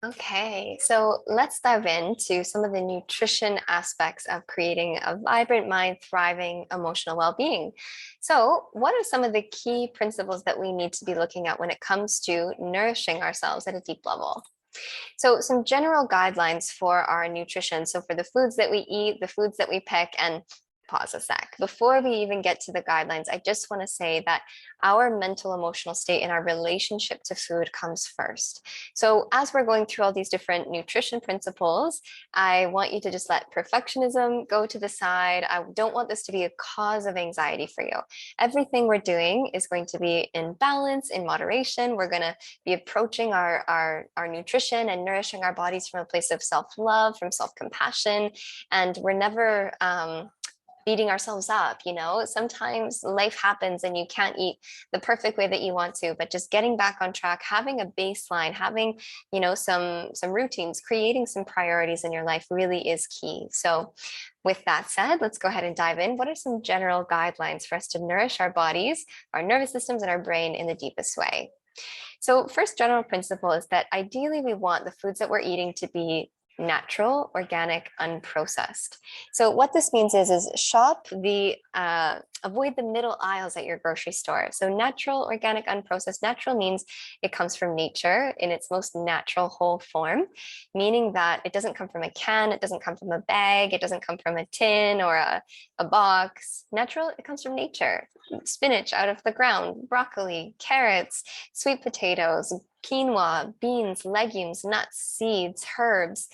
Okay, so let's dive into some of the nutrition aspects of creating a vibrant mind, thriving emotional well-being. So, what are some of the key principles that we need to be looking at when it comes to nourishing ourselves at a deep level? So, some general guidelines for our nutrition. So, for the foods that we eat, the foods that we pick, and pause a sec. Before we even get to the guidelines, I just want to say that our mental, emotional state and our relationship to food comes first. So, as we're going through all these different nutrition principles, I want you to just let perfectionism go to the side. I don't want this to be a cause of anxiety for you. Everything we're doing is going to be in balance, in moderation. We're going to be approaching our nutrition and nourishing our bodies from a place of self-love, from self-compassion, and we're never beating ourselves up. Sometimes life happens and you can't eat the perfect way that you want to, but just getting back on track, having a baseline, having some routines, creating some priorities in your life really is key. So with that said, let's go ahead and dive in. What are some general guidelines for us to nourish our bodies, our nervous systems, and our brain in the deepest way? So, first general principle is that ideally we want the foods that we're eating to be natural, organic, unprocessed. So what this means is avoid the middle aisles at your grocery store. So natural, organic, unprocessed. Natural means it comes from nature in its most natural whole form, meaning that it doesn't come from a can, it doesn't come from a bag, it doesn't come from a tin or a box. Natural, it comes from nature. Spinach out of the ground, broccoli, carrots, sweet potatoes, quinoa, beans, legumes, nuts, seeds, herbs,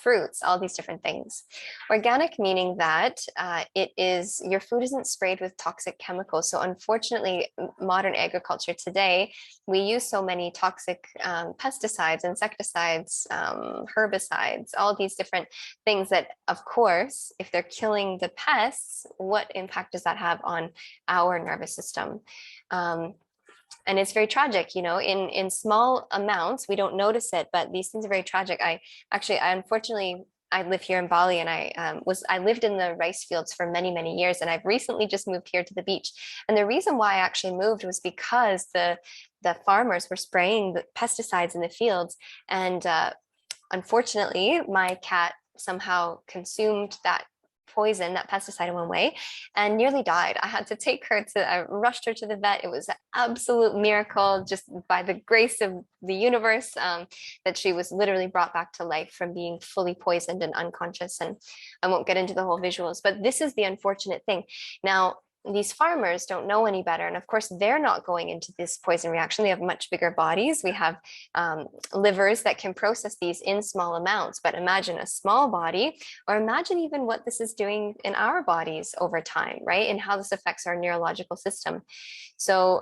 fruits, all these different things. Organic meaning that your food isn't sprayed with toxic chemicals. So unfortunately, modern agriculture today, we use so many toxic pesticides, insecticides, herbicides, all these different things that, of course, if they're killing the pests, what impact does that have on our nervous system? And it's very tragic, in small amounts we don't notice it, but these things are very tragic. I unfortunately I live here in Bali, and I lived in the rice fields for many years, and I've recently just moved here to the beach. And the reason why I actually moved was because the farmers were spraying the pesticides in the fields, and unfortunately my cat somehow consumed that poison, that pesticide, in one way, and nearly died. I rushed her to the vet. It was an absolute miracle, just by the grace of the universe, that she was literally brought back to life from being fully poisoned and unconscious. And I won't get into the whole visuals, but this is the unfortunate thing. Now, these farmers don't know any better. And of course, they're not going into this poison reaction. They have much bigger bodies. We have livers that can process these in small amounts. But imagine a small body, or imagine even what this is doing in our bodies over time, right? And how this affects our neurological system. So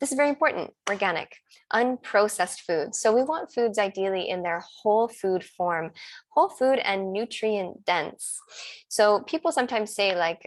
this is very important. Organic, unprocessed foods. So we want foods ideally in their whole food form, whole food and nutrient dense. So people sometimes say, like,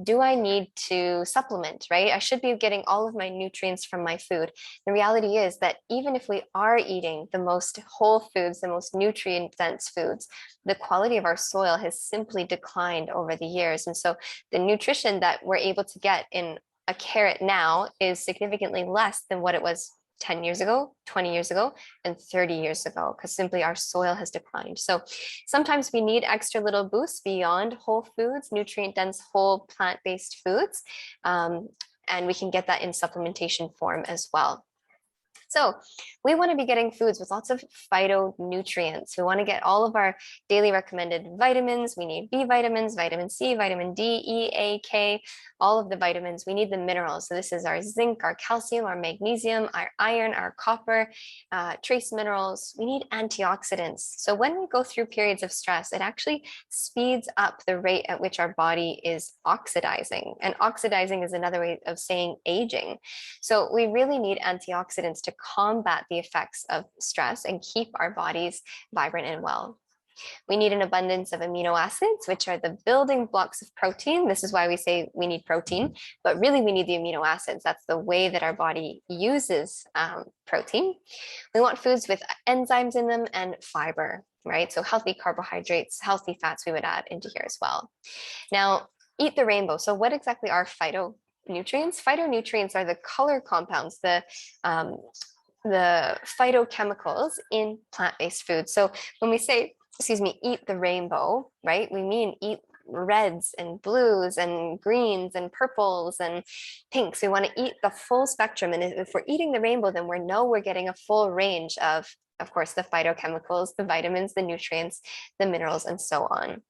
do I need to supplement, right? I should be getting all of my nutrients from my food. The reality is that even if we are eating the most whole foods, the most nutrient dense foods, the quality of our soil has simply declined over the years. And so the nutrition that we're able to get in a carrot now is significantly less than what it was 10 years ago, 20 years ago, and 30 years ago, because simply our soil has declined. So sometimes we need extra little boosts beyond whole foods, nutrient dense, whole plant based foods. And we can get that in supplementation form as well. So we want to be getting foods with lots of phytonutrients. We want to get all of our daily recommended vitamins. We need B vitamins, vitamin C, vitamin D, E, A, K, all of the vitamins. We need the minerals. So this is our zinc, our calcium, our magnesium, our iron, our copper, trace minerals. We need antioxidants. So when we go through periods of stress, it actually speeds up the rate at which our body is oxidizing. And oxidizing is another way of saying aging. So we really need antioxidants to combat the effects of stress and keep our bodies vibrant and well. We need an abundance of amino acids, which are the building blocks of protein. This is why we say we need protein, but really we need the amino acids. That's the way that our body uses protein. We want foods with enzymes in them and fiber, right? So healthy carbohydrates, healthy fats we would add into here as well. Now, eat the rainbow. So what exactly are phytonutrients? Phytonutrients are the color compounds, the phytochemicals in plant-based foods. So when we say, excuse me, eat the rainbow, right? We mean eat reds and blues and greens and purples and pinks. We want to eat the full spectrum. And if we're eating the rainbow, then we know we're getting a full range of course, the phytochemicals, the vitamins, the nutrients, the minerals, and so on.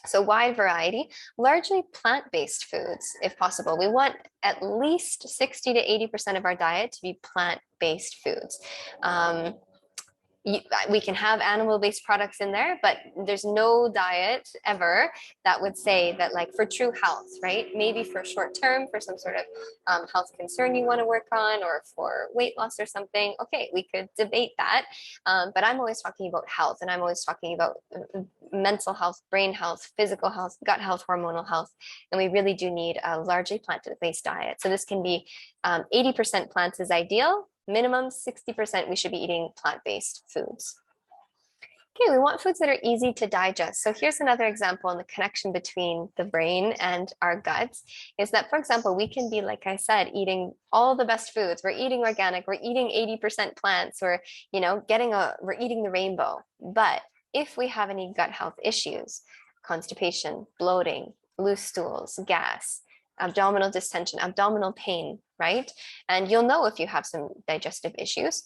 So wide variety, largely plant-based foods, if possible. We want at least 60 to 80% of our diet to be plant-based foods. Um, we can have animal-based products in there, but there's no diet ever that would say that, like, for true health, right? Maybe for short term, for some sort of health concern you want to work on, or for weight loss or something. Okay, we could debate that, but I'm always talking about health, and I'm always talking about mental health, brain health, physical health, gut health, hormonal health, and we really do need a largely plant-based diet. So this can be 80% plants is ideal. Minimum 60% we should be eating plant-based foods. Okay, we want foods that are easy to digest. So here's another example in the connection between the brain and our guts is that, for example, we can be, like I said, eating all the best foods. We're eating organic, we're eating 80% plants, we're eating the rainbow. But if we have any gut health issues, constipation, bloating, loose stools, gas, abdominal distension, abdominal pain, right? And you'll know if you have some digestive issues.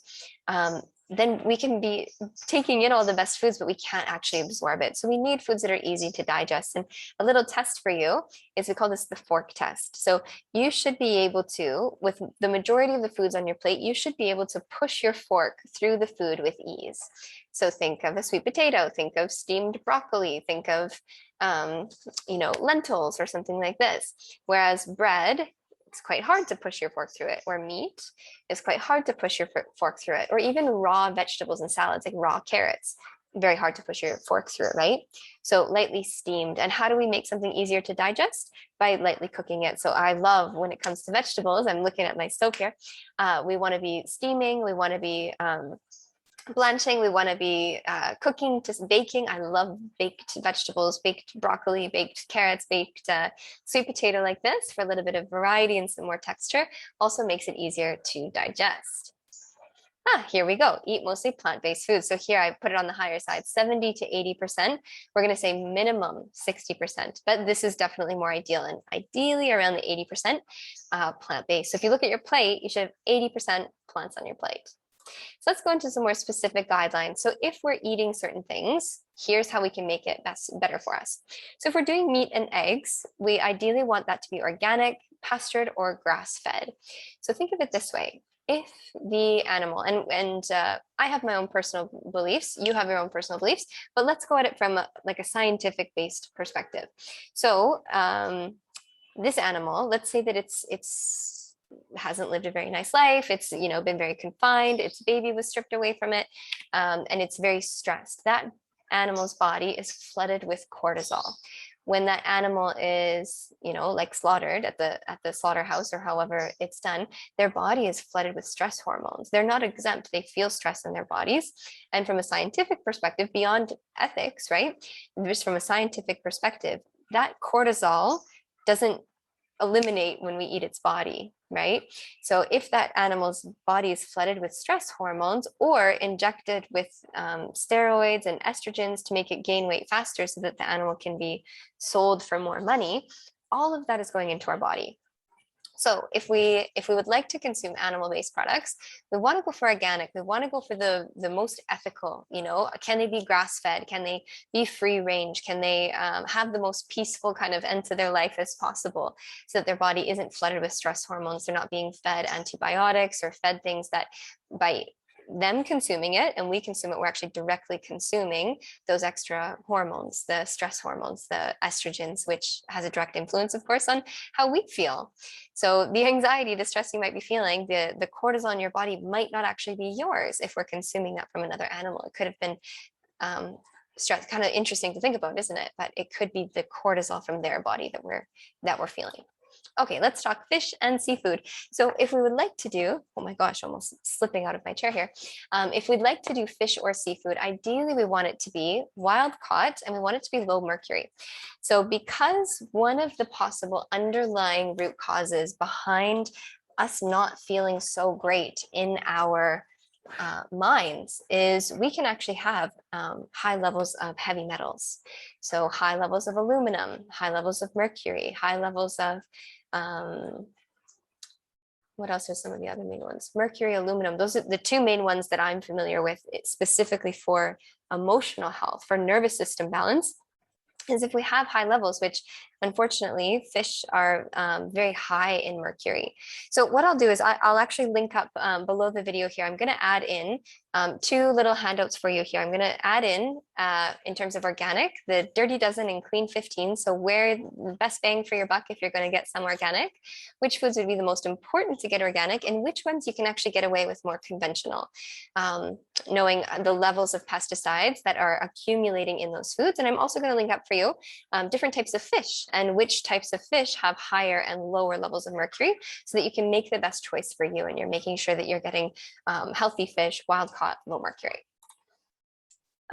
Then we can be taking in all the best foods, but we can't actually absorb it. So we need foods that are easy to digest. And a little test for you is, we call this the fork test. So you should be able to, with the majority of the foods on your plate, you should be able to push your fork through the food with ease. So think of a sweet potato, think of steamed broccoli, think of lentils or something like this. Whereas bread, it's quite hard to push your fork through it, or meat is quite hard to push your fork through it, or even raw vegetables and salads, like raw carrots, very hard to push your fork through it, right? So lightly steamed. And how do we make something easier to digest? By lightly cooking it. So I love, when it comes to vegetables, I'm looking at my stove here, we want to be steaming, we want to be blanching, we want to be cooking, just baking. I love baked vegetables, baked broccoli, baked carrots, baked sweet potato, like this, for a little bit of variety and some more texture. Also makes it easier to digest. Here we go. Eat mostly plant-based foods. So here I put it on the higher side, 70 to 80%. We're going to say minimum 60%, but this is definitely more ideal, and ideally around the 80% plant-based. So if you look at your plate, you should have 80% plants on your plate. So let's go into some more specific guidelines. So if we're eating certain things, here's how we can make it better for us. So if we're doing meat and eggs, we ideally want that to be organic, pastured, or grass-fed. So think of it this way. If the animal, and I have my own personal beliefs, you have your own personal beliefs, but let's go at it from like a scientific-based perspective. So this animal, let's say that it's hasn't lived a very nice life. It's been very confined. Its baby was stripped away from it, and it's very stressed. That animal's body is flooded with cortisol. When that animal is like slaughtered at the slaughterhouse, or however it's done, their body is flooded with stress hormones. They're not exempt. They feel stress in their bodies. And from a scientific perspective, beyond ethics, right, just from a scientific perspective, that cortisol doesn't eliminate when we eat its body, right? So if that animal's body is flooded with stress hormones, or injected with steroids and estrogens to make it gain weight faster so that the animal can be sold for more money, all of that is going into our body. So if we would like to consume animal-based products, we want to go for organic. We want to go for the most ethical. Can they be grass-fed? Can they be free range? Can they have the most peaceful kind of end to their life as possible, so that their body isn't flooded with stress hormones? They're not being fed antibiotics or fed things that, by them consuming it and we consume it, we're actually directly consuming those extra hormones, the stress hormones, the estrogens, which has a direct influence, of course, on how we feel. So the anxiety, the stress you might be feeling, the cortisol in your body might not actually be yours if we're consuming that from another animal. It could have been stress. Kind of interesting to think about, isn't it? But it could be the cortisol from their body that we're feeling. Okay, let's talk fish and seafood. So if we would like to do, oh my gosh, almost slipping out of my chair here. If we'd like to do fish or seafood, ideally we want it to be wild caught, and we want it to be low mercury. So because one of the possible underlying root causes behind us not feeling so great in our minds is we can actually have high levels of heavy metals. So high levels of aluminum, high levels of mercury, high levels of, what else are some of the other main ones? Mercury, aluminum, those are the two main ones that I'm familiar with specifically for emotional health, for nervous system balance. Is if we have high levels, which unfortunately fish are very high in mercury. So what I'll do is I'll actually link up below the video here. I'm going to add in two little handouts for you here. I'm going to add in terms of organic, the Dirty Dozen and Clean 15. So where the best bang for your buck if you're going to get some organic, which foods would be the most important to get organic, and which ones you can actually get away with more conventional, knowing the levels of pesticides that are accumulating in those foods. And I'm also going to link up for you different types of fish and which types of fish have higher and lower levels of mercury so that you can make the best choice for you and you're making sure that you're getting healthy fish, wild caught, low mercury.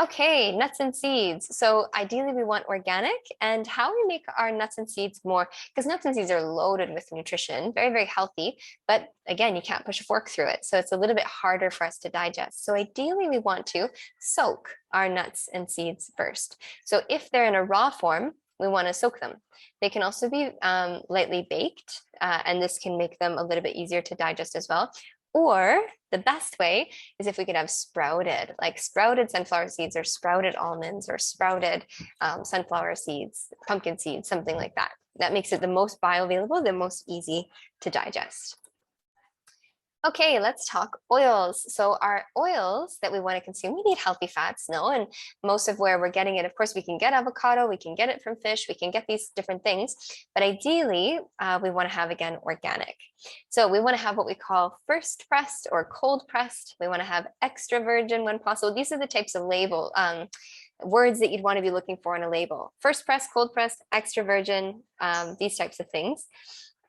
Okay, nuts and seeds. So ideally we want organic, and how we make our nuts and seeds more, because nuts and seeds are loaded with nutrition, very, very healthy, but again, you can't push a fork through it. So it's a little bit harder for us to digest. So ideally we want to soak our nuts and seeds first. So if they're in a raw form, we want to soak them. They can also be lightly baked, and this can make them a little bit easier to digest as well. Or the best way is if we could have sprouted, like sprouted sunflower seeds or sprouted almonds or sprouted sunflower seeds, pumpkin seeds, something like that. That makes it the most bioavailable, the most easy to digest. Okay, let's talk oils. So our oils that we want to consume, we need healthy fats, no? And most of where we're getting it, of course, we can get avocado, we can get it from fish, we can get these different things. But ideally, we want to have, again, organic. So we want to have what we call first pressed or cold pressed. We want to have extra virgin when possible. These are the types of label words that you'd want to be looking for in a label. First pressed, cold pressed, extra virgin, these types of things.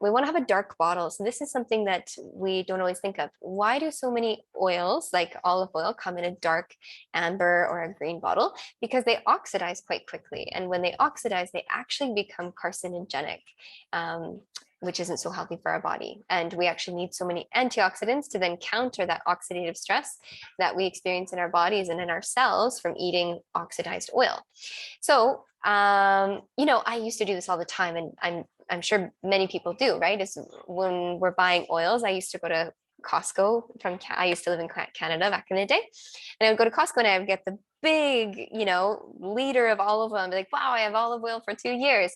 We want to have a dark bottle. So this is something that we don't always think of. Why do so many oils like olive oil come in a dark amber or a green bottle? Because they oxidize quite quickly. And when they oxidize, they actually become carcinogenic, which isn't so healthy for our body. And we actually need so many antioxidants to then counter that oxidative stress that we experience in our bodies and in our cells from eating oxidized oil. So, I used to do this all the time, and I'm sure many people do, right? Is when we're buying oils, I used to go to Costco I used to live in Canada back in the day. And I would go to Costco and I would get the big, liter of olive oil. And be like, wow, I have olive oil for 2 years,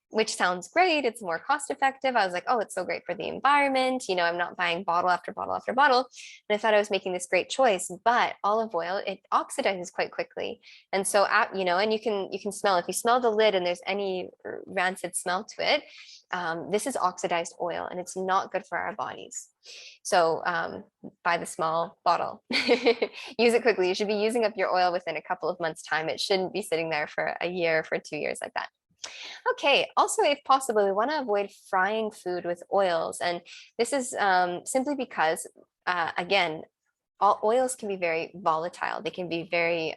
which sounds great. It's more cost effective. I was like, oh, it's so great for the environment. I'm not buying bottle after bottle after bottle. And I thought I was making this great choice, but olive oil, it oxidizes quite quickly. And so, and you can smell, if you smell the lid and there's any rancid smell to it, this is oxidized oil and it's not good for our bodies. So buy the small bottle, use it quickly. You should be using up your oil within a couple of months' time. It shouldn't be sitting there for a year, for 2 years like that. Okay, also, if possible, we want to avoid frying food with oils. And this is simply because, again, all oils can be very volatile. They can be very,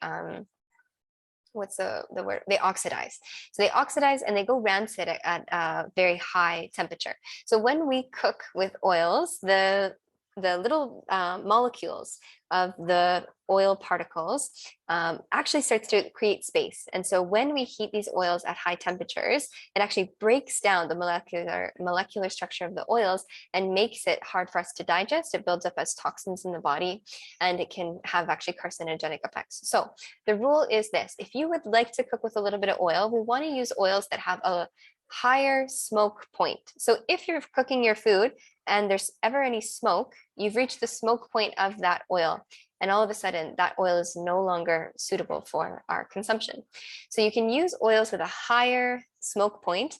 what's the word? They oxidize. So they oxidize and they go rancid at a very high temperature. So when we cook with oils, the little molecules of the oil particles actually starts to create space. And so when we heat these oils at high temperatures, it actually breaks down the molecular structure of the oils and makes it hard for us to digest. It builds up as toxins in the body, and it can have actually carcinogenic effects. So the rule is this: if you would like to cook with a little bit of oil, we want to use oils that have a higher smoke point. So if you're cooking your food and there's ever any smoke, you've reached the smoke point of that oil. And all of a sudden, that oil is no longer suitable for our consumption. So you can use oils with a higher smoke point.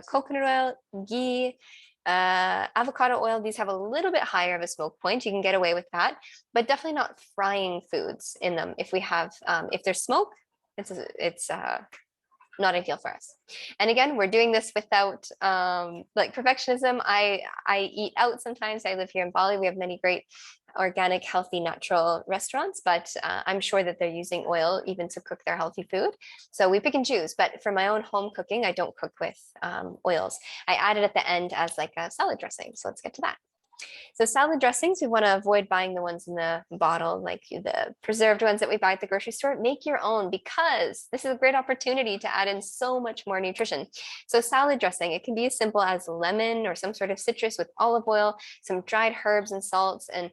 Coconut oil, ghee, avocado oil, these have a little bit higher of a smoke point. You can get away with that, but definitely not frying foods in them. If we have, if there's smoke, it's not ideal for us. And again, we're doing this without like perfectionism. I eat out sometimes. I live here in Bali. We have many great organic, healthy, natural restaurants, but I'm sure that they're using oil even to cook their healthy food. So we pick and choose. But for my own home cooking, I don't cook with oils. I add it at the end as like a salad dressing. So let's get to that. So salad dressings, we want to avoid buying the ones in the bottle, like the preserved ones that we buy at the grocery store. Make your own because this is a great opportunity to add in so much more nutrition. So salad dressing, it can be as simple as lemon or some sort of citrus with olive oil, some dried herbs and salts. And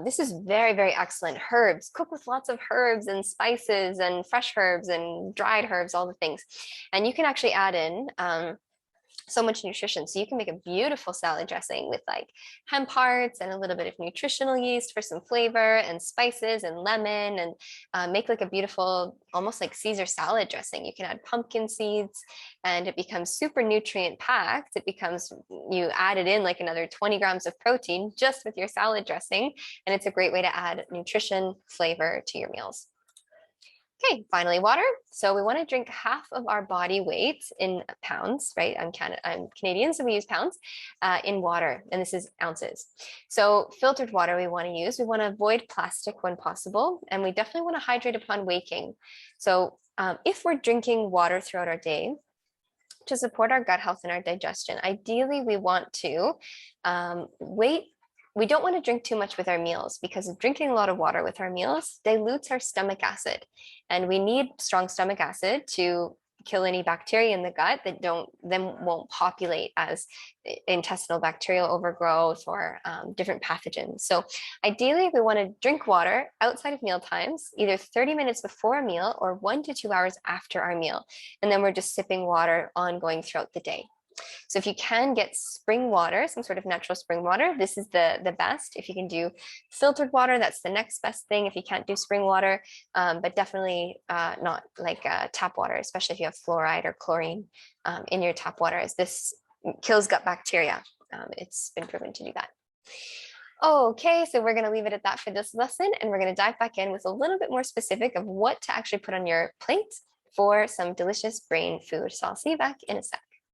this is very, very excellent. Herbs, cook with lots of herbs and spices and fresh herbs and dried herbs, all the things. And you can actually add in so much nutrition. So you can make a beautiful salad dressing with like hemp hearts and a little bit of nutritional yeast for some flavor and spices and lemon and make like a beautiful, almost like Caesar salad dressing. You can add pumpkin seeds and it becomes super nutrient packed. It becomes, you added in like another 20 grams of protein just with your salad dressing. And it's a great way to add nutrition, flavor to your meals. Okay, finally, water. So we want to drink half of our body weight in pounds, right? I'm Canadian, so we use pounds in water, and this is ounces. So filtered water we want to use. We want to avoid plastic when possible, and we definitely want to hydrate upon waking. So if we're drinking water throughout our day, to support our gut health and our digestion, ideally we want to wait. We don't want to drink too much with our meals because drinking a lot of water with our meals dilutes our stomach acid. And we need strong stomach acid to kill any bacteria in the gut that won't populate as intestinal bacterial overgrowth or different pathogens. So ideally, we want to drink water outside of meal times, either 30 minutes before a meal or 1 to 2 hours after our meal. And then we're just sipping water ongoing throughout the day. So if you can get spring water, some sort of natural spring water, this is the best. If you can do filtered water, that's the next best thing if you can't do spring water, but definitely not like tap water, especially if you have fluoride or chlorine in your tap water, as this kills gut bacteria. It's been proven to do that. Okay, so we're going to leave it at that for this lesson, and we're going to dive back in with a little bit more specific of what to actually put on your plate for some delicious brain food. So I'll see you back in a sec.